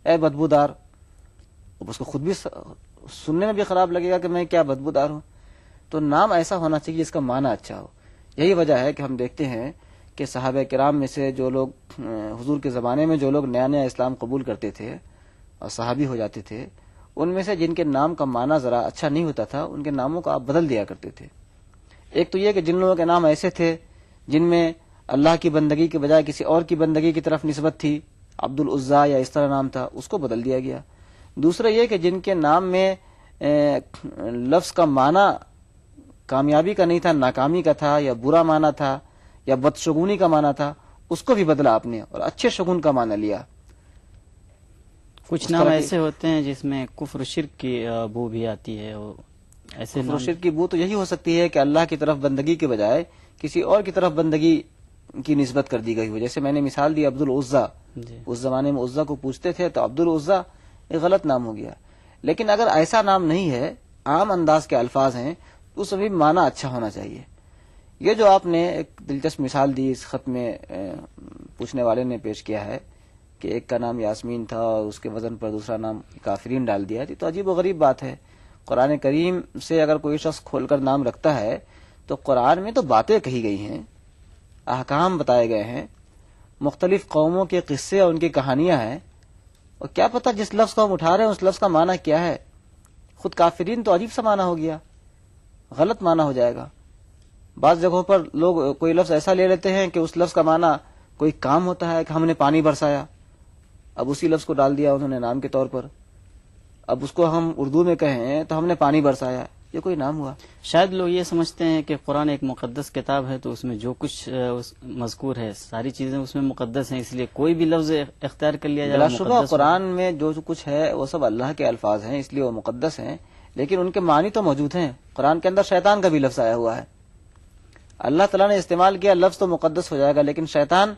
اے بدبودار، اس کو خود بھی سننے میں بھی خراب لگے گا کہ میں کیا بدبودار ہوں. تو نام ایسا ہونا چاہیے جس کا معنی اچھا ہو. یہی وجہ ہے کہ ہم دیکھتے ہیں کہ صحابہ کرام میں سے جو لوگ حضور کے زمانے میں جو لوگ نیا نیا اسلام قبول کرتے تھے اور صحابی ہو جاتے تھے، ان میں سے جن کے نام کا معنی ذرا اچھا نہیں ہوتا تھا، ان کے ناموں کو آپ بدل دیا کرتے تھے. ایک تو یہ کہ جن لوگوں کے نام ایسے تھے جن میں اللہ کی بندگی کے بجائے کسی اور کی بندگی کی طرف نسبت تھی، عبد العزیٰ یا اس طرح نام تھا، اس کو بدل دیا گیا. دوسرا یہ کہ جن کے نام میں لفظ کا معنی کامیابی کا نہیں تھا، ناکامی کا تھا، یا برا معنی تھا، یا بدشگونی کا معنی تھا، اس کو بھی بدلا آپ نے اور اچھے شگون کا معنی لیا. کچھ نام ایسے ہوتے ہیں جس میں کفر و شرک کی بو بھی آتی ہے. ایسے کفر و شرک کی بو تو یہی ہو سکتی ہے کہ اللہ کی طرف بندگی کے بجائے کسی اور کی طرف بندگی کی نسبت کر دی گئی ہو. جیسے میں نے مثال دی عبد العزیٰ، اس زمانے میں عزیٰ کو پوچھتے تھے تو عبد العزیٰ ایک غلط نام ہو گیا. لیکن اگر ایسا نام نہیں ہے، عام انداز کے الفاظ ہیں، تو اس میں بھی معنی اچھا ہونا چاہیے. یہ جو آپ نے ایک دلچسپ مثال دی اس خط میں پوچھنے والے نے پیش کیا ہے کہ ایک کا نام یاسمین تھا اور اس کے وزن پر دوسرا نام کافرین ڈال دیا، تو عجیب و غریب بات ہے. قرآن کریم سے اگر کوئی شخص کھول کر نام رکھتا ہے تو قرآن میں تو باتیں کہی گئی ہیں، احکام بتائے گئے ہیں، مختلف قوموں کے قصے اور ان کی کہانیاں ہیں، اور کیا پتہ جس لفظ کو ہم اٹھا رہے ہیں اس لفظ کا معنی کیا ہے. خود کافرین تو عجیب سا معنی ہو گیا، غلط معنی ہو جائے گا. بعض جگہوں پر لوگ کوئی لفظ ایسا لے لیتے ہیں کہ اس لفظ کا معنی کوئی کام ہوتا ہے کہ ہم نے پانی برسایا، اب اسی لفظ کو ڈال دیا انہوں نے نام کے طور پر. اب اس کو ہم اردو میں کہیں تو ہم نے پانی برسایا، یہ کوئی نام ہوا؟ شاید لوگ یہ سمجھتے ہیں کہ قرآن ایک مقدس کتاب ہے تو اس میں جو کچھ مذکور ہے ساری چیزیں اس میں مقدس ہیں، اس لیے کوئی بھی لفظ اختیار کر لیا جائے. بلا شبہ قرآن میں جو کچھ ہے وہ سب اللہ کے الفاظ ہیں، اس لیے وہ مقدس ہیں، لیکن ان کے معنی تو موجود ہیں. قرآن کے اندر شیطان کا بھی لفظ آیا ہوا ہے، اللہ تعالیٰ نے استعمال کیا، لفظ تو مقدس ہو جائے گا، لیکن شیطان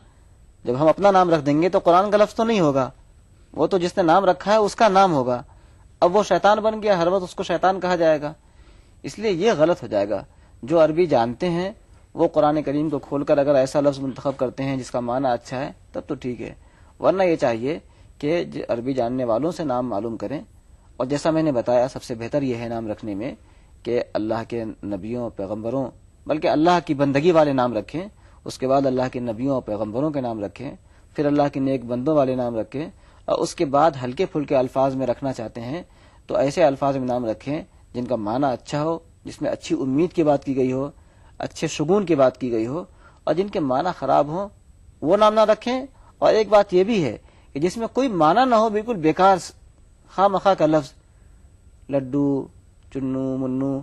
جب ہم اپنا نام رکھ دیں گے تو قرآن کا لفظ تو نہیں ہوگا، وہ تو جس نے نام رکھا ہے اس کا نام ہوگا. اب وہ شیطان بن گیا، ہر وقت اس کو شیطان کہا جائے گا، اس لیے یہ غلط ہو جائے گا. جو عربی جانتے ہیں وہ قرآن کریم کو کھول کر اگر ایسا لفظ منتخب کرتے ہیں جس کا معنی اچھا ہے تب تو ٹھیک ہے، ورنہ یہ چاہیے کہ عربی جاننے والوں سے نام معلوم کریں. اور جیسا میں نے بتایا سب سے بہتر یہ ہے نام رکھنے میں کہ اللہ کے نبیوں پیغمبروں بلکہ اللہ کی بندگی والے نام رکھیں، اس کے بعد اللہ کے نبیوں اور پیغمبروں کے نام رکھیں، پھر اللہ کے نیک بندوں والے نام رکھیں، اور اس کے بعد ہلکے پھلکے الفاظ میں رکھنا چاہتے ہیں تو ایسے الفاظ میں نام رکھیں جن کا معنی اچھا ہو، جس میں اچھی امید کی بات کی گئی ہو، اچھے شگون کی بات کی گئی ہو، اور جن کے معنی خراب ہوں وہ نام نہ رکھیں. اور ایک بات یہ بھی ہے کہ جس میں کوئی معنی نہ ہو، بالکل بیکار خواہ مخواہ کا لفظ، لڈو، چنو، منو،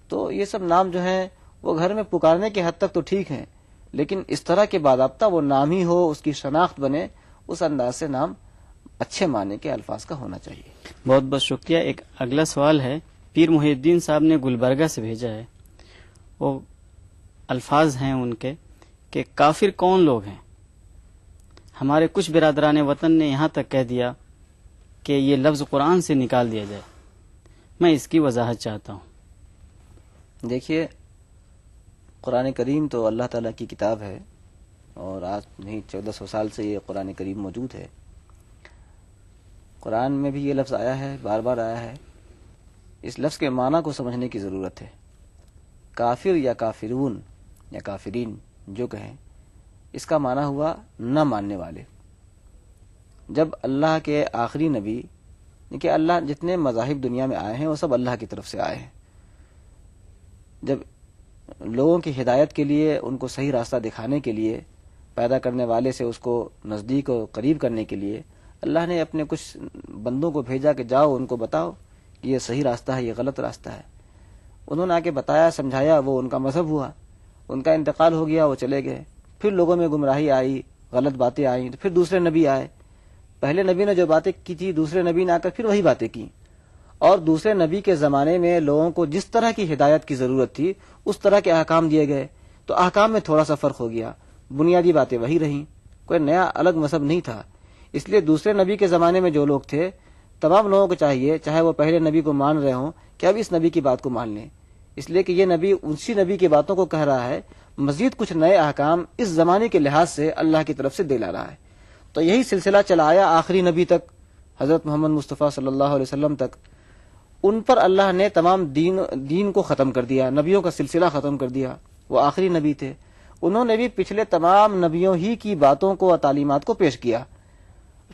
تو یہ سب نام جو ہیں وہ گھر میں پکارنے کے حد تک تو ٹھیک ہیں، لیکن اس طرح کے باضابطہ وہ نام ہی ہو، اس کی شناخت بنے، اس انداز سے نام اچھے معنی کے الفاظ کا ہونا چاہیے. بہت بہت شکریہ. ایک اگلا سوال ہے، پیر محی الدین صاحب نے گلبرگہ سے بھیجا ہے. وہ الفاظ ہیں ان کے کہ کافر کون لوگ ہیں؟ ہمارے کچھ برادران وطن نے یہاں تک کہہ دیا کہ یہ لفظ قرآن سے نکال دیا جائے. میں اس کی وضاحت چاہتا ہوں. دیکھیے، قرآن کریم تو اللہ تعالیٰ کی کتاب ہے اور آج نہیں 1400 سال سے یہ قرآن کریم موجود ہے. قرآن میں بھی یہ لفظ آیا ہے، بار بار آیا ہے. اس لفظ کے معنی کو سمجھنے کی ضرورت ہے. کافر یا کافرون یا کافرین جو کہیں، اس کا معنی ہوا نہ ماننے والے. جب اللہ کے آخری نبی، کہ اللہ جتنے مذاہب دنیا میں آئے ہیں وہ سب اللہ کی طرف سے آئے ہیں، جب لوگوں کی ہدایت کے لیے، ان کو صحیح راستہ دکھانے کے لیے، پیدا کرنے والے سے اس کو نزدیک اور قریب کرنے کے لیے اللہ نے اپنے کچھ بندوں کو بھیجا کہ جاؤ ان کو بتاؤ کہ یہ صحیح راستہ ہے، یہ غلط راستہ ہے. انہوں نے آ کے بتایا، سمجھایا، وہ ان کا مذہب ہوا، ان کا انتقال ہو گیا، وہ چلے گئے. پھر لوگوں میں گمراہی آئی، غلط باتیں آئیں، تو پھر دوسرے نبی آئے. پہلے نبی نے جو باتیں کی تھی دوسرے نبی نے آ کر پھر وہی باتیں کی، اور دوسرے نبی کے زمانے میں لوگوں کو جس طرح کی ہدایت کی ضرورت تھی اس طرح کے احکام دیے گئے. تو احکام میں تھوڑا سا فرق ہو گیا، بنیادی باتیں وہی رہیں، کوئی نیا الگ مذہب نہیں تھا. اس لیے دوسرے نبی کے زمانے میں جو لوگ تھے، تمام لوگوں کو چاہیے، چاہے وہ پہلے نبی کو مان رہے ہوں، کہ اب اس نبی کی بات کو مان لیں، اس لیے کہ یہ نبی اسی نبی کی باتوں کو کہہ رہا ہے، مزید کچھ نئے احکام اس زمانے کے لحاظ سے اللہ کی طرف سے دے لا رہا ہے. تو یہی سلسلہ چلا آیا آخری نبی تک. حضرت محمد مصطفیٰ صلی اللہ علیہ وسلم تک، ان پر اللہ نے تمام دین کو ختم کر دیا، نبیوں کا سلسلہ ختم کر دیا. وہ آخری نبی تھے، انہوں نے بھی پچھلے تمام نبیوں ہی کی باتوں کو اور تعلیمات کو پیش کیا.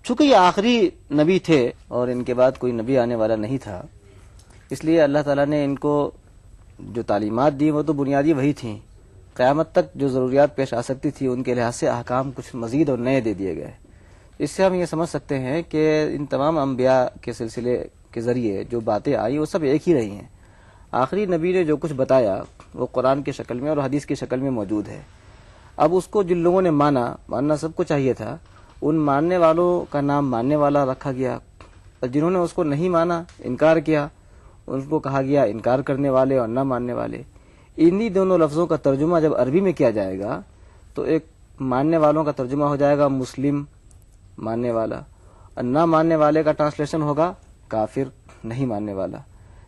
چونکہ یہ آخری نبی تھے اور ان کے بعد کوئی نبی آنے والا نہیں تھا، اس لیے اللہ تعالیٰ نے ان کو جو تعلیمات دی وہ تو بنیادی وہی تھیں. قیامت تک جو ضروریات پیش آ سکتی تھی ان کے لحاظ سے احکام کچھ مزید اور نئے دے دیے گئے. اس سے ہم یہ سمجھ سکتے ہیں کہ ان تمام انبیاء کے سلسلے کے ذریعے جو باتیں آئی وہ سب ایک ہی رہی ہیں. آخری نبی نے جو کچھ بتایا وہ قرآن کی شکل میں اور حدیث کی شکل میں موجود ہے. اب اس کو جن لوگوں نے ماننا سب کو چاہیے تھا، ان ماننے والوں کا نام ماننے والا رکھا گیا، اور جنہوں نے اس کو نہیں مانا، انکار کیا، ان کو کہا گیا انکار کرنے والے اور نہ ماننے والے. انہی دونوں لفظوں کا ترجمہ جب عربی میں کیا جائے گا تو ایک ماننے والوں کا ترجمہ ہو جائے گا مسلم، ماننے والا، اور نہ ماننے والے کا ٹرانسلیشن ہوگا کافر، نہیں ماننے والا.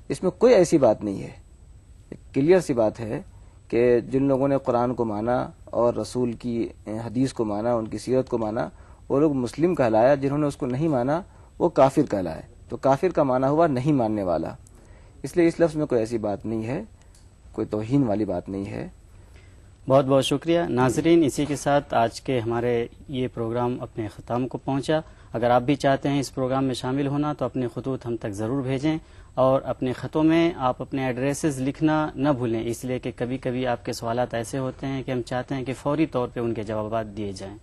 اس میں کوئی ایسی بات نہیں ہے، کلیئر سی بات ہے کہ جن لوگوں نے قرآن کو مانا اور رسول کی حدیث کو مانا، ان کی سیرت کو مانا، وہ لوگ مسلم کہلایا. جنہوں نے اس کو نہیں مانا وہ کافر کہلائے. تو کافر کا معنی ہوا نہیں ماننے والا. اس لیے اس لفظ میں کوئی ایسی بات نہیں ہے، کوئی توہین والی بات نہیں ہے. بہت بہت شکریہ. ناظرین، اسی کے ساتھ آج کے ہمارے یہ پروگرام اپنے اختتام کو پہنچا. اگر آپ بھی چاہتے ہیں اس پروگرام میں شامل ہونا تو اپنے خطوط ہم تک ضرور بھیجیں، اور اپنے خطوں میں آپ اپنے ایڈریسز لکھنا نہ بھولیں، اس لیے کہ کبھی کبھی آپ کے سوالات ایسے ہوتے ہیں کہ ہم چاہتے ہیں کہ فوری طور پہ ان کے جوابات دیے جائیں.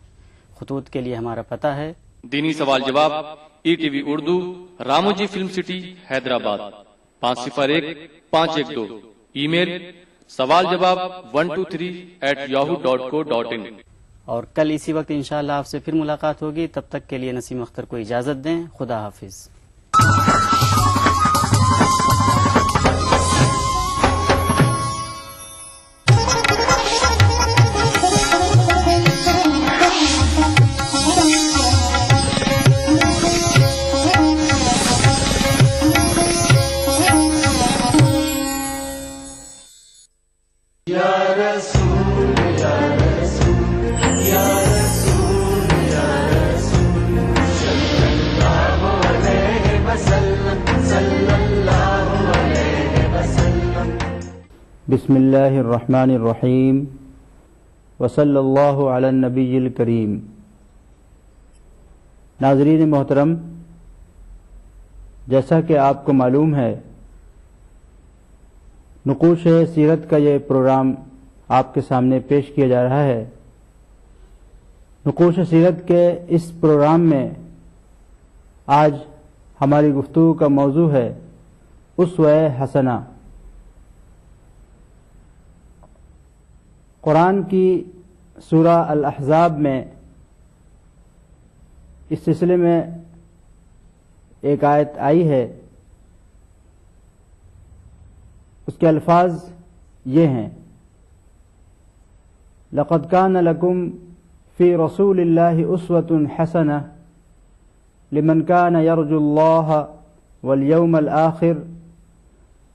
خطوط کے لیے ہمارا پتہ ہے دینی سوال جواب ETV Urdu, Ramoji film city, Hyderabad 501-512. Email سوال جواب 123@yahoo.co.in. اور کل اسی وقت انشاءاللہ آپ سے پھر ملاقات ہوگی. تب تک کے لیے نسیم اختر کو اجازت دیں. خدا حافظ. بسم اللہ الرحمن الرحیم وصلی اللہ علی النبی الکریم. ناظرین محترم، جیسا کہ آپ کو معلوم ہے، نقوش سیرت کا یہ پروگرام آپ کے سامنے پیش کیا جا رہا ہے. نقوش سیرت کے اس پروگرام میں آج ہماری گفتگو کا موضوع ہے اسوہ حسنہ. قرآن کی سورہ الاحزاب میں اس سلسلے میں ایک آیت آئی ہے. اس کے الفاظ یہ ہیں: لَقَدْ كَانَ لَكُمْ فِي رَسُولِ اللَّهِ أُسْوَةٌ حَسَنَةٌ لِمَنْ كَانَ يَرْجُو اللَّهَ وَالْيَوْمَ الْآخِرَ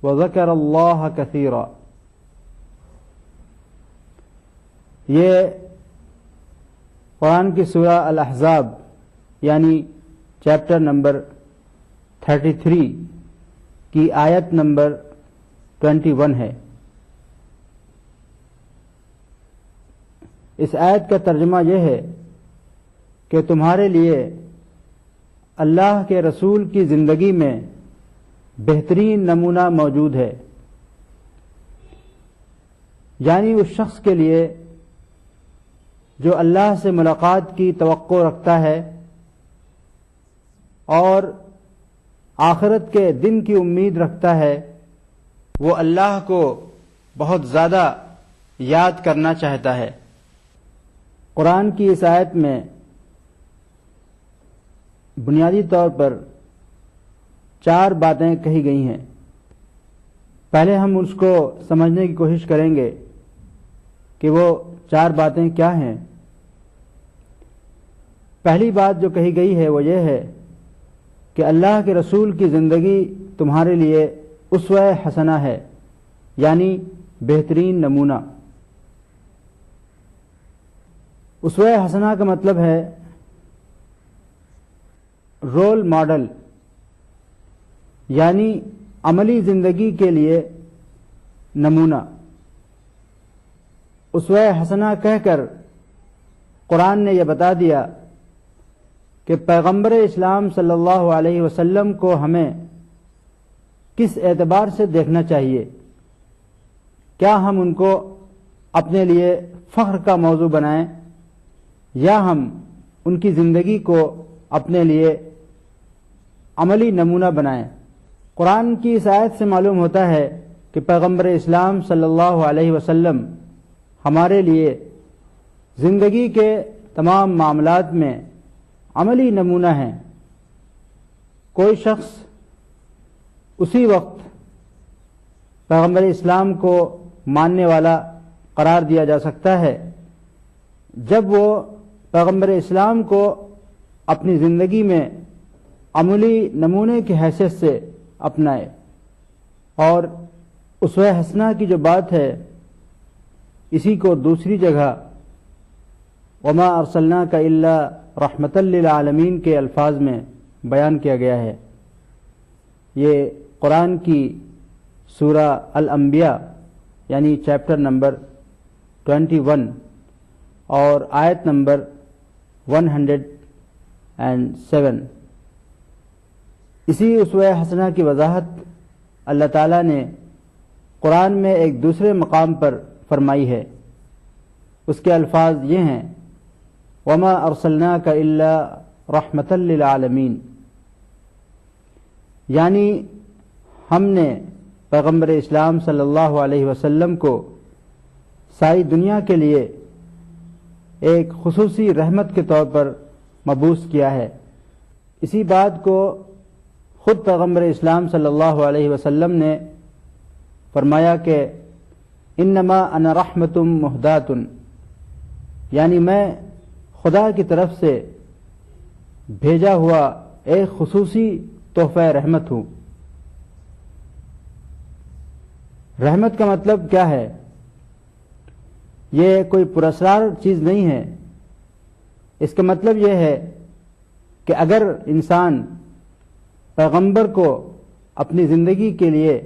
وَذَكَرَ اللَّهَ كَثِيرًا. یہ قرآن کی سورہ الاحزاب یعنی چیپٹر نمبر 33 کی آیت نمبر 21 ہے. اس آیت کا ترجمہ یہ ہے کہ تمہارے لیے اللہ کے رسول کی زندگی میں بہترین نمونہ موجود ہے، یعنی اس شخص کے لیے جو اللہ سے ملاقات کی توقع رکھتا ہے اور آخرت کے دن کی امید رکھتا ہے، وہ اللہ کو بہت زیادہ یاد کرنا چاہتا ہے. قرآن کی اس آیت میں بنیادی طور پر 4 باتیں کہی گئی ہیں. پہلے ہم اس کو سمجھنے کی کوشش کریں گے کہ وہ 4 باتیں کیا ہیں. پہلی بات جو کہی گئی ہے وہ یہ ہے کہ اللہ کے رسول کی زندگی تمہارے لیے اسوہ حسنہ ہے، یعنی بہترین نمونہ. اسوہ حسنہ کا مطلب ہے رول ماڈل یعنی عملی زندگی کے لیے نمونہ، اسوہ حسنہ کہہ کر قرآن نے یہ بتا دیا کہ پیغمبر اسلام صلی اللہ علیہ وسلم کو ہمیں کس اعتبار سے دیکھنا چاہیے۔ کیا ہم ان کو اپنے لیے فخر کا موضوع بنائیں یا ہم ان کی زندگی کو اپنے لیے عملی نمونہ بنائیں۔ قرآن کی اس آیت سے معلوم ہوتا ہے کہ پیغمبر اسلام صلی اللہ علیہ وسلم ہمارے لیے زندگی کے تمام معاملات میں عملی نمونہ ہیں۔ کوئی شخص اسی وقت پیغمبر اسلام کو ماننے والا قرار دیا جا سکتا ہے جب وہ پیغمبر اسلام کو اپنی زندگی میں عملی نمونے کی حیثیت سے اپنائے، اور اسوہ حسنہ کی جو بات ہے اسی کو دوسری جگہ وما ارسلناک الا رحمۃ للعالمین کے الفاظ میں بیان کیا گیا ہے۔ یہ قرآن کی سورہ الانبیاء یعنی چیپٹر نمبر 21 اور آیت نمبر 107۔ اسی اسوہ حسنہ کی وضاحت اللہ تعالیٰ نے قرآن میں ایک دوسرے مقام پر فرمائی ہے۔ اس کے الفاظ یہ ہیں وما ارسلناک الا رحمۃ للعالمین، یعنی ہم نے پیغمبر اسلام صلی اللہ علیہ وسلم کو ساری دنیا کے لیے ایک خصوصی رحمت کے طور پر مبعوث کیا ہے۔ اسی بات کو خود پیغمبر اسلام صلی اللہ علیہ وسلم نے فرمایا کہ انما انا رحمت مہدات، یعنی میں خدا کی طرف سے بھیجا ہوا ایک خصوصی تحفہ رحمت ہوں۔ رحمت کا مطلب کیا ہے؟ یہ کوئی پراسرار چیز نہیں ہے۔ اس کا مطلب یہ ہے کہ اگر انسان پیغمبر کو اپنی زندگی کے لیے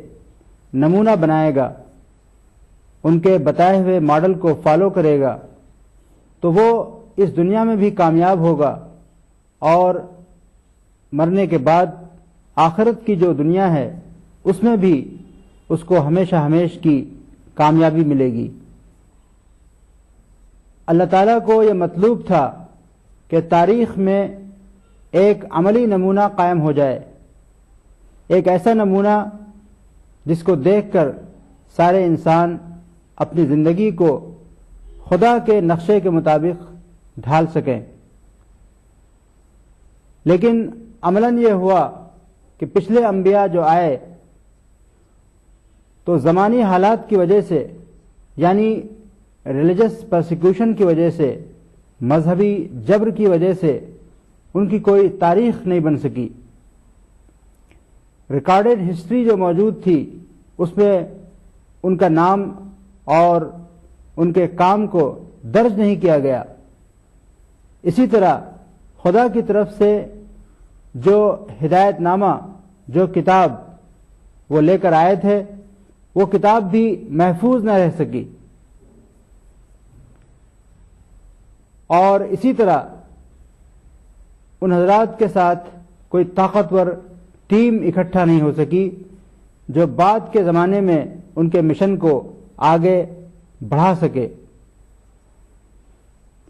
نمونہ بنائے گا، ان کے بتائے ہوئے ماڈل کو فالو کرے گا، تو وہ اس دنیا میں بھی کامیاب ہوگا اور مرنے کے بعد آخرت کی جو دنیا ہے اس میں بھی اس کو ہمیشہ ہمیش کی کامیابی ملے گی۔ اللہ تعالیٰ کو یہ مطلوب تھا کہ تاریخ میں ایک عملی نمونہ قائم ہو جائے، ایک ایسا نمونہ جس کو دیکھ کر سارے انسان اپنی زندگی کو خدا کے نقشے کے مطابق ڈھال سکیں۔ لیکن عملاً یہ ہوا کہ پچھلے انبیاء جو آئے تو زمانی حالات کی وجہ سے، یعنی ریلیجس پرسیکیوشن کی وجہ سے، مذہبی جبر کی وجہ سے ان کی کوئی تاریخ نہیں بن سکی۔ ریکارڈڈ ہسٹری جو موجود تھی اس میں ان کا نام اور ان کے کام کو درج نہیں کیا گیا۔ اسی طرح خدا کی طرف سے جو ہدایت نامہ، جو کتاب وہ لے کر آئے تھے، وہ کتاب بھی محفوظ نہ رہ سکی۔ اور اسی طرح ان حضرات کے ساتھ کوئی طاقتور ٹیم اکٹھا نہیں ہو سکی جو بعد کے زمانے میں ان کے مشن کو آگے بڑھا سکے۔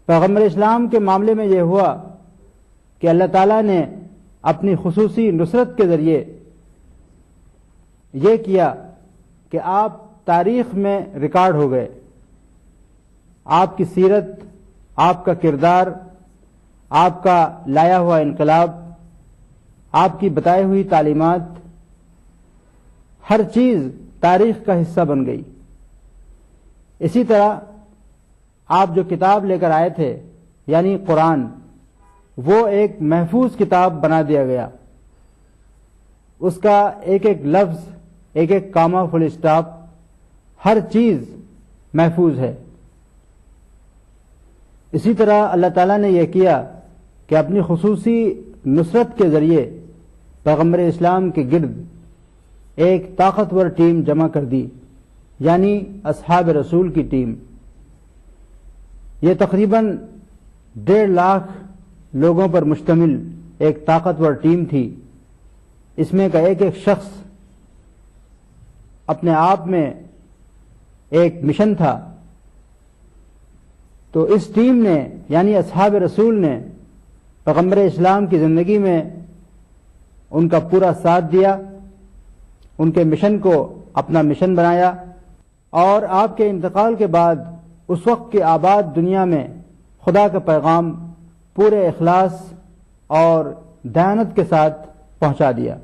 پیغمبر اسلام کے معاملے میں یہ ہوا کہ اللہ تعالیٰ نے اپنی خصوصی نصرت کے ذریعے یہ کیا کہ آپ تاریخ میں ریکارڈ ہو گئے۔ آپ کی سیرت، آپ کا کردار، آپ کا لایا ہوا انقلاب، آپ کی بتائی ہوئی تعلیمات، ہر چیز تاریخ کا حصہ بن گئی۔ اسی طرح آپ جو کتاب لے کر آئے تھے یعنی قرآن، وہ ایک محفوظ کتاب بنا دیا گیا۔ اس کا ایک ایک لفظ، ایک ایک کاما، فل اسٹاپ، ہر چیز محفوظ ہے۔ اسی طرح اللہ تعالیٰ نے یہ کیا کہ اپنی خصوصی نصرت کے ذریعے پیغمبر اسلام کے گرد ایک طاقتور ٹیم جمع کر دی، یعنی اصحاب رسول کی ٹیم۔ یہ تقریباً 1.5 لاکھ لوگوں پر مشتمل ایک طاقتور ٹیم تھی۔ اس میں کا ایک ایک شخص اپنے آپ میں ایک مشن تھا۔ تو اس ٹیم نے یعنی اصحاب رسول نے پیغمبر اسلام کی زندگی میں ان کا پورا ساتھ دیا، ان کے مشن کو اپنا مشن بنایا، اور آپ کے انتقال کے بعد اس وقت کی آباد دنیا میں خدا کا پیغام پورے اخلاص اور دیانت کے ساتھ پہنچا دیا۔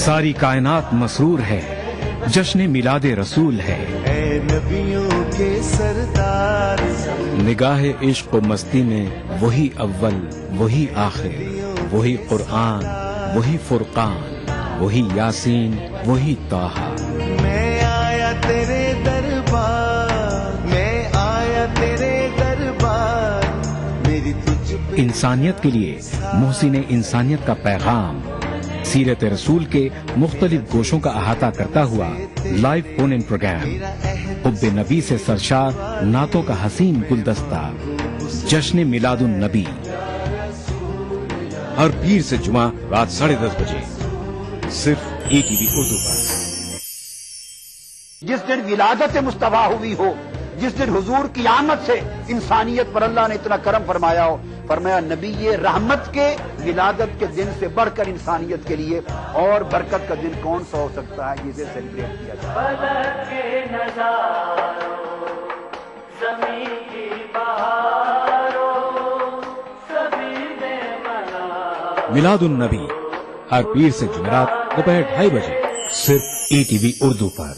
ساری کائنات مسرور ہے، جشن میلاد رسول ہے، اے نبیوں کے سردار، نگاہ عشق و مستی میں وہی اول وہی آخر، وہی قرآن وہی فرقان، وہی یاسین وہی طٰہٰ۔ میں آیا تیرے دربار، میں آیا تیرے دربار، میری تجھ پہ انسانیت کے لیے محسن انسانیت کا پیغام، سیرت رسول کے مختلف گوشوں کا احاطہ کرتا ہوا لائیو فون ان پروگرام، حب نبی سے سرشار نعتوں کا حسین گلدستہ، جشن میلاد النبی، ہر پیر سے جمعہ رات 10:30 بجے صرف ETV اردو پر۔ جس دن ولادت مصطفیٰ ہوئی ہو، جس دن حضور کی آمد سے انسانیت پر اللہ نے اتنا کرم فرمایا ہو، فرمایا نبی یہ رحمت کے ولادت کے دن سے بڑھ کر انسانیت کے لیے اور برکت کا دن کون سا ہو سکتا ہے جسے سیلیبریٹ کیا جائے۔ میلاد النبی ہر پیر سے جمعرات دوپہر 2:30 بجے صرف ETV اردو پر۔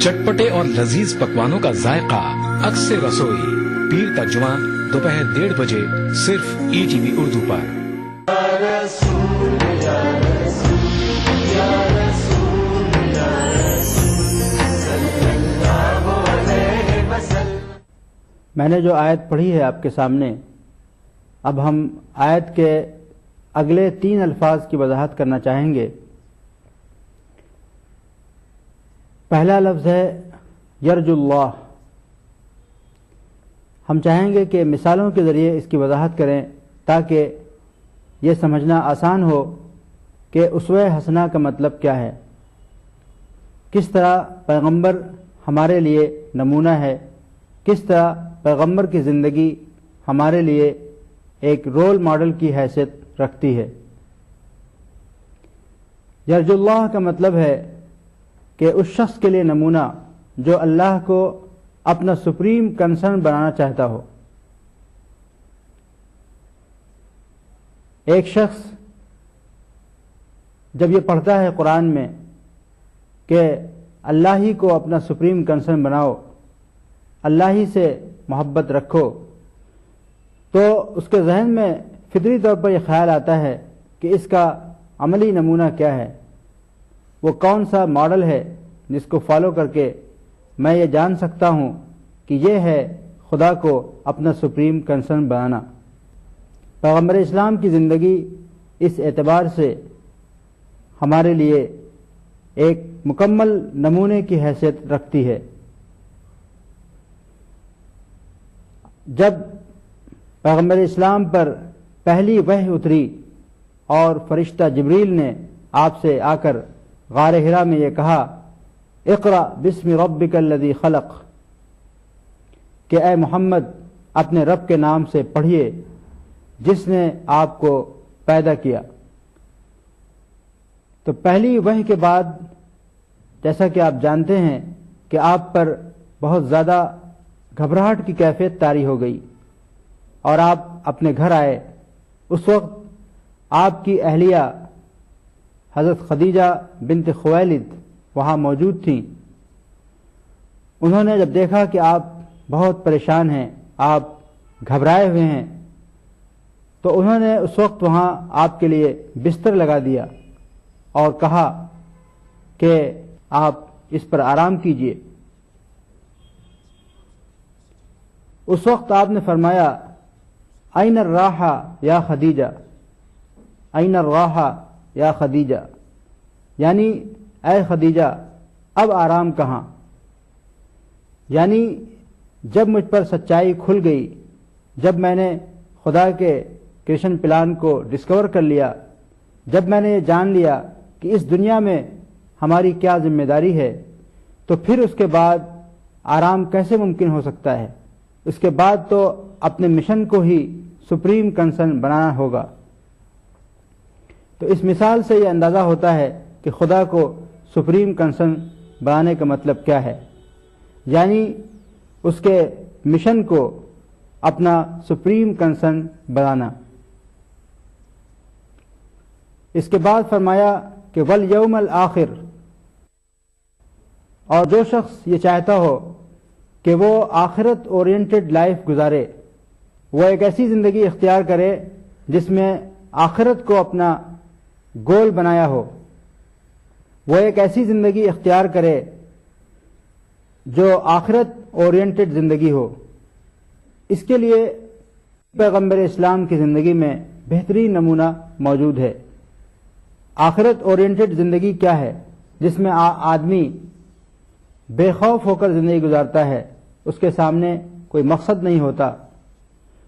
چٹپٹے اور لذیذ پکوانوں کا ذائقہ عکس رسوئی، پیر کا جمعہ دوپہر 1:30 بجے صرف ETV اردو پر۔ میں نے جو آیت پڑھی ہے آپ کے سامنے، اب ہم آیت کے اگلے 3 الفاظ کی وضاحت کرنا چاہیں گے۔ پہلا لفظ ہے یرجو اللہ۔ ہم چاہیں گے کہ مثالوں کے ذریعے اس کی وضاحت کریں تاکہ یہ سمجھنا آسان ہو کہ اسوہ حسنہ کا مطلب کیا ہے، کس طرح پیغمبر ہمارے لیے نمونہ ہے، کس طرح پیغمبر کی زندگی ہمارے لیے ایک رول ماڈل کی حیثیت رکھتی ہے۔ یرجو اللہ کا مطلب ہے کہ اس شخص کے لیے نمونہ جو اللہ کو اپنا سپریم کنسرن بنانا چاہتا ہو۔ ایک شخص جب یہ پڑھتا ہے قرآن میں کہ اللہ ہی کو اپنا سپریم کنسرن بناؤ، اللہ ہی سے محبت رکھو، تو اس کے ذہن میں فطری طور پر یہ خیال آتا ہے کہ اس کا عملی نمونہ کیا ہے، وہ کون سا ماڈل ہے جس کو فالو کر کے میں یہ جان سکتا ہوں کہ یہ ہے خدا کو اپنا سپریم کنسرن بنانا۔ پیغمبر اسلام کی زندگی اس اعتبار سے ہمارے لیے ایک مکمل نمونے کی حیثیت رکھتی ہے۔ جب پیغمبر اسلام پر پہلی وحی اتری اور فرشتہ جبریل نے آپ سے آ کر غار حرا میں یہ کہا اقرأ بسم ربک الذی خلق، کہ اے محمد اپنے رب کے نام سے پڑھیے جس نے آپ کو پیدا کیا، تو پہلی وحی کے بعد جیسا کہ آپ جانتے ہیں کہ آپ پر بہت زیادہ گھبراہٹ کی کیفیت طاری ہو گئی اور آپ اپنے گھر آئے. اس وقت آپ کی اہلیہ حضرت خدیجہ بنت خویلد وہاں موجود تھیں. انہوں نے جب دیکھا کہ آپ بہت پریشان ہیں, آپ گھبرائے ہوئے ہیں, تو انہوں نے اس وقت وہاں آپ کے لیے بستر لگا دیا اور کہا کہ آپ اس پر آرام کیجیے. اس وقت آپ نے فرمایا این الراحہ یا خدیجہ, این الراحہ یا خدیجہ, یعنی اے خدیجہ اب آرام کہاں. یعنی جب مجھ پر سچائی کھل گئی, جب میں نے خدا کے کرشن پلان کو ڈسکور کر لیا, جب میں نے یہ جان لیا کہ اس دنیا میں ہماری کیا ذمہ داری ہے, تو پھر اس کے بعد آرام کیسے ممکن ہو سکتا ہے. اس کے بعد تو اپنے مشن کو ہی سپریم کنسرن بنانا ہوگا. تو اس مثال سے یہ اندازہ ہوتا ہے کہ خدا کو سپریم کنسرن بنانے کا مطلب کیا ہے, یعنی اس کے مشن کو اپنا سپریم کنسرن بنانا. اس کے بعد فرمایا کہ والیوم الآخر, اور جو شخص یہ چاہتا ہو کہ وہ آخرت اورینٹڈ لائف گزارے, وہ ایک ایسی زندگی اختیار کرے جس میں آخرت کو اپنا گول بنایا ہو, وہ ایک ایسی زندگی اختیار کرے جو آخرت اورینٹڈ زندگی ہو. اس کے لیے پیغمبر اسلام کی زندگی میں بہترین نمونہ موجود ہے. آخرت اورینٹڈ زندگی کیا ہے؟ جس میں آدمی بے خوف ہو کر زندگی گزارتا ہے, اس کے سامنے کوئی مقصد نہیں ہوتا,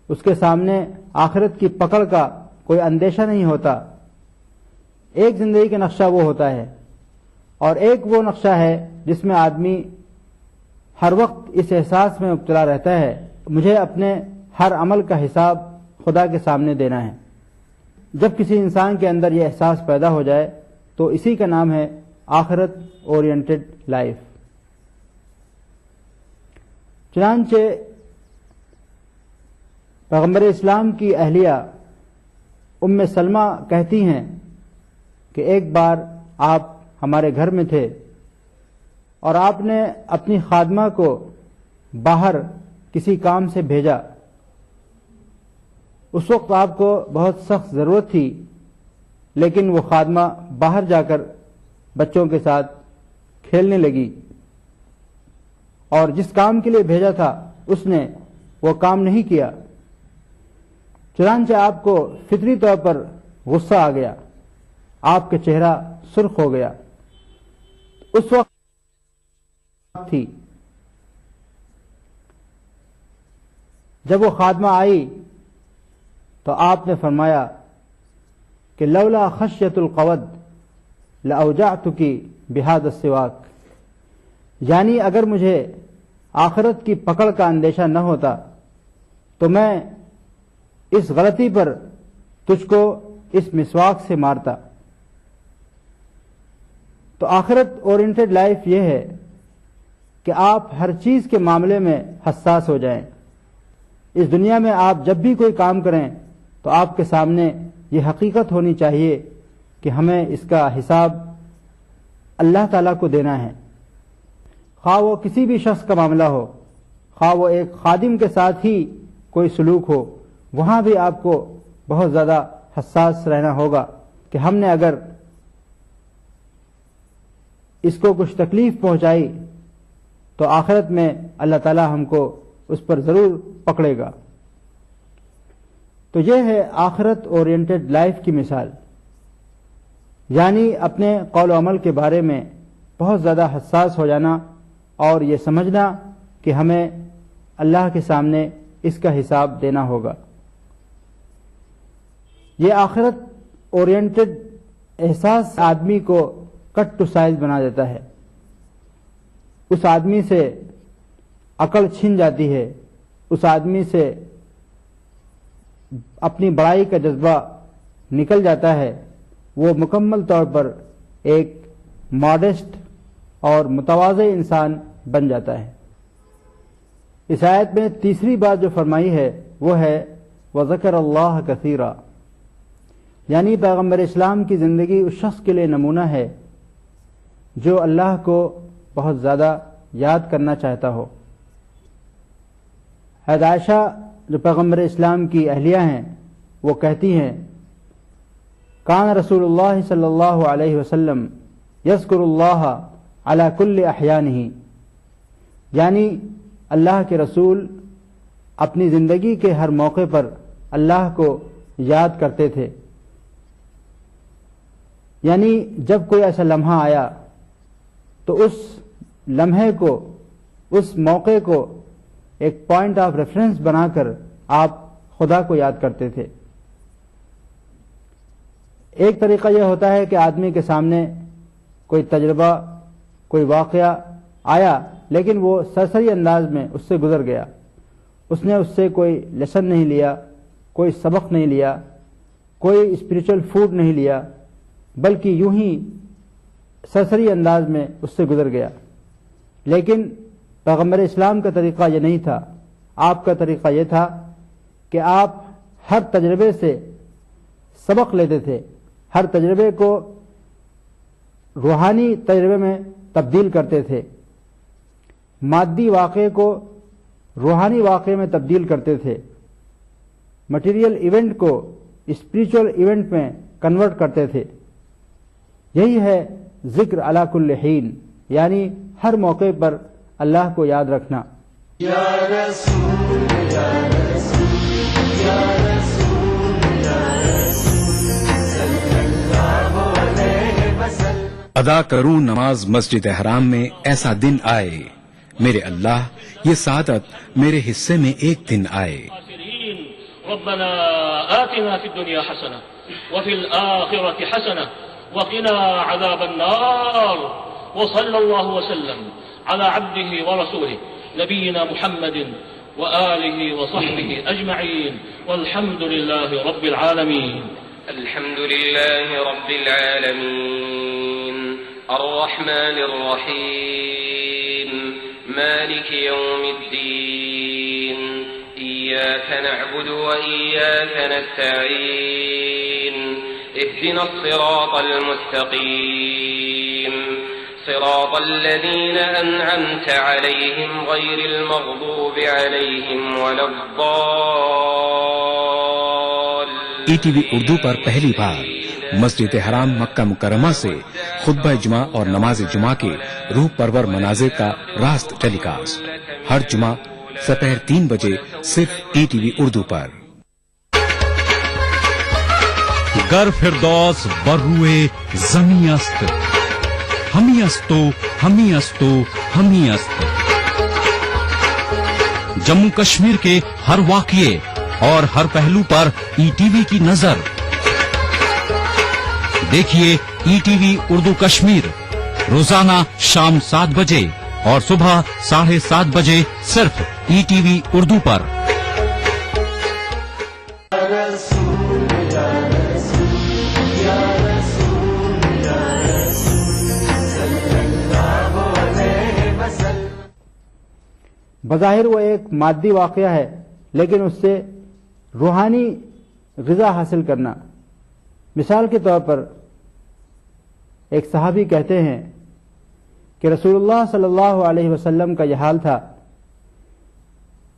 اس کے سامنے آخرت کی پکڑ کا کوئی اندیشہ نہیں ہوتا. ایک زندگی کا نقشہ وہ ہوتا ہے, اور ایک وہ نقشہ ہے جس میں آدمی ہر وقت اس احساس میں مبتلا رہتا ہے مجھے اپنے ہر عمل کا حساب خدا کے سامنے دینا ہے. جب کسی انسان کے اندر یہ احساس پیدا ہو جائے تو اسی کا نام ہے آخرت اورینٹڈ لائف. چنانچہ پیغمبر اسلام کی اہلیہ ام سلمہ کہتی ہیں کہ ایک بار آپ ہمارے گھر میں تھے اور آپ نے اپنی خادمہ کو باہر کسی کام سے بھیجا. اس وقت آپ کو بہت سخت ضرورت تھی, لیکن وہ خادمہ باہر جا کر بچوں کے ساتھ کھیلنے لگی, اور جس کام کے لیے بھیجا تھا اس نے وہ کام نہیں کیا. چنانچہ آپ کو فطری طور پر غصہ آ گیا, آپ کا چہرہ سرخ ہو گیا. اس وقت تھی جب وہ خادمہ آئی تو آپ نے فرمایا کہ لولا خشیت القود لاوجعتک بہذا السواک, یعنی اگر مجھے آخرت کی پکڑ کا اندیشہ نہ ہوتا تو میں اس غلطی پر تجھ کو اس مسواک سے مارتا. تو آخرت اورینٹڈ لائف یہ ہے کہ آپ ہر چیز کے معاملے میں حساس ہو جائیں. اس دنیا میں آپ جب بھی کوئی کام کریں تو آپ کے سامنے یہ حقیقت ہونی چاہیے کہ ہمیں اس کا حساب اللہ تعالیٰ کو دینا ہے. خواہ وہ کسی بھی شخص کا معاملہ ہو, خواہ وہ ایک خادم کے ساتھ ہی کوئی سلوک ہو, وہاں بھی آپ کو بہت زیادہ حساس رہنا ہوگا کہ ہم نے اگر اس کو کچھ تکلیف پہنچائی تو آخرت میں اللہ تعالیٰ ہم کو اس پر ضرور پکڑے گا. تو یہ ہے آخرت اورینٹڈ لائف کی مثال, یعنی اپنے قول و عمل کے بارے میں بہت زیادہ حساس ہو جانا اور یہ سمجھنا کہ ہمیں اللہ کے سامنے اس کا حساب دینا ہوگا. یہ آخرت اورینٹڈ احساس آدمی کو کٹ ٹو سائز بنا دیتا ہے. اس آدمی سے عقل چھن جاتی ہے, اس آدمی سے اپنی بڑائی کا جذبہ نکل جاتا ہے, وہ مکمل طور پر ایک ماڈسٹ اور متواضع انسان بن جاتا ہے۔ اس آیت میں تیسری بات جو فرمائی ہے وہ ہے وذکر اللہ کثیرا، یعنی پیغمبر اسلام کی زندگی اس شخص کے لیے نمونہ ہے جو اللہ کو بہت زیادہ یاد کرنا چاہتا ہو۔ حضرت عائشہ جو پیغمبر اسلام کی اہلیہ ہیں وہ کہتی ہیں کان رسول اللہ صلی اللہ علیہ وسلم یذکر اللہ علی کل احیانہ، یعنی اللہ کے رسول اپنی زندگی کے ہر موقع پر اللہ کو یاد کرتے تھے، یعنی جب کوئی ایسا لمحہ آیا تو اس لمحے کو، اس موقع کو ایک پوائنٹ آف ریفرنس بنا کر آپ خدا کو یاد کرتے تھے۔ ایک طریقہ یہ ہوتا ہے کہ آدمی کے سامنے کوئی تجربہ، کوئی واقعہ آیا لیکن وہ سرسری انداز میں اس سے گزر گیا، اس نے اس سے کوئی لیسن نہیں لیا، کوئی سبق نہیں لیا، کوئی اسپریچول فوڈ نہیں لیا، بلکہ یوں ہی سرسری انداز میں اس سے گزر گیا۔ لیکن پیغمبر اسلام کا طریقہ یہ نہیں تھا، آپ کا طریقہ یہ تھا کہ آپ ہر تجربے سے سبق لیتے تھے، ہر تجربے کو روحانی تجربے میں تبدیل کرتے تھے، مادی واقعے کو روحانی واقعے میں تبدیل کرتے تھے، مٹیریل ایونٹ کو اسپریچول ایونٹ میں کنورٹ کرتے تھے۔ یہی ہے ذکر علی کل حین، یعنی ہر موقع پر اللہ کو یاد رکھنا۔ یا رسول یا رسول یا رسول یا رسول صلی اللہ علیہ وسلم۔ ادا کروں نماز مسجد حرام میں ایسا دن آئے، میرے اللہ یہ سعادت میرے حصے میں ایک دن آئے۔ ربنا آتنا في الدنيا حسنة وفي الآخرة حسنة وقنا عذاب النار، وصلى الله وسلم على عبده ورسوله نبينا محمد وآله وصحبه أجمعين، والحمد لله رب العالمين۔ الحمد لله رب العالمين الرحمن الرحيم مالك يوم الدين، إياك نعبد وإياك نستعين، اهدنا الصراط المستقيم صراط الذين أنعمت عليهم غير المغضوب عليهم ولا الضالين۔ ای ٹی وی اردو پر پہلی بار مسجد حرام مکہ مکرمہ سے خطبہ جمعہ اور نماز جمعہ کے روح پرور مناظر کا راست ٹیلی کاسٹ ہر جمعہ سپہر 3 بجے صرف ای ٹی وی اردو پر۔ گر فردوس بر روئے زمیں است، ہمی استو ہمی استو ہمی است۔ جموں کشمیر کے ہر واقعے اور ہر پہلو پر ای ٹی وی کی نظر، دیکھیے E T V Urdu Kashmir روزانہ شام 7 بجے اور صبح 7:30 بجے صرف ای ٹی وی اردو پر۔ بظاہر وہ ایک مادی واقعہ ہے لیکن اس سے روحانی غذا حاصل کرنا۔ مثال کے طور پر ایک صحابی کہتے ہیں کہ رسول اللہ صلی اللہ علیہ وسلم کا یہ حال تھا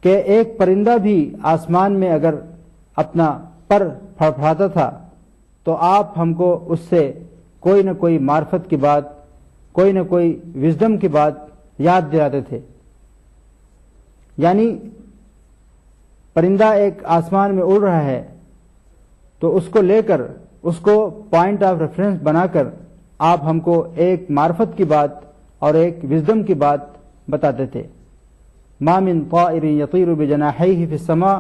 کہ ایک پرندہ بھی آسمان میں اگر اپنا پر پھڑپھڑاتا تھا تو آپ ہم کو اس سے کوئی نہ کوئی معرفت کی بات، کوئی نہ کوئی وزڈم کی بات یاد دلاتے تھے۔ یعنی پرندہ ایک آسمان میں اڑ رہا ہے تو اس کو لے کر، اس کو پوائنٹ آف ریفرنس بنا کر آپ ہم کو ایک معرفت کی بات اور ایک وزڈم کی بات بتاتے تھے۔ ما من طائر یطیر بجناحیہ فی السماء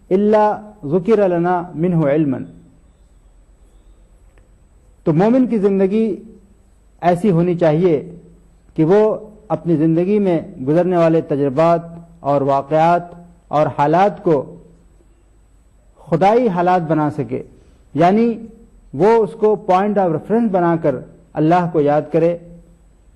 الا ذکر لنا منہ علما۔ تو مومن کی زندگی ایسی ہونی چاہیے کہ وہ اپنی زندگی میں گزرنے والے تجربات اور واقعات اور حالات کو خدائی حالات بنا سکے، یعنی وہ اس کو پوائنٹ آف ریفرنس بنا کر اللہ کو یاد کرے